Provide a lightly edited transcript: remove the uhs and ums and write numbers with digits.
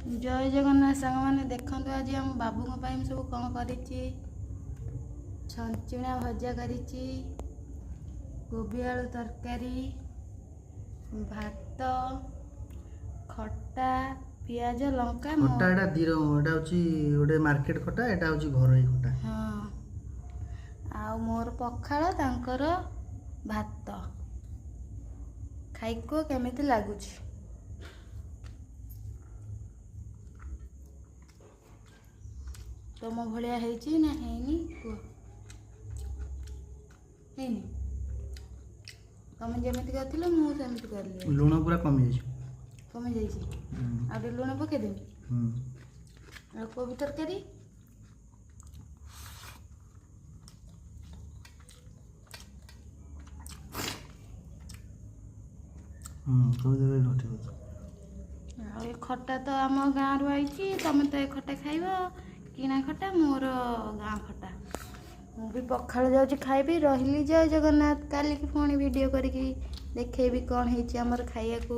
जय जगन्नाथ सांग मैंने देखु आज आम बाबू सब कौन कर छंचुणा भजा कर कोबी आलू तरकारी भात खटा पियाज लंका खटा एटा दिरो एटा होची ओडे मार्केट खटा एटा होची घरोई खटा। हाँ आ मोर पखाल तांकर भात खाइको केमिति लागुची तुम भलिया है ना है हैनी तुम जमी कर मुझे कर लुण पूरा कमी जाइए कमी जाइए आ लुण पकईदेवी कोबी तरकारी खटा तो आम गाँव रू आई तुम तो ये खटा खाइब किना खटा मोर गाँ खटा मुझे पखाड़ जाऊँ खाइबी रही जय जगन्नाथ काली की पुणी वीडियो करके देखेबी कौन है आमर खाइया को।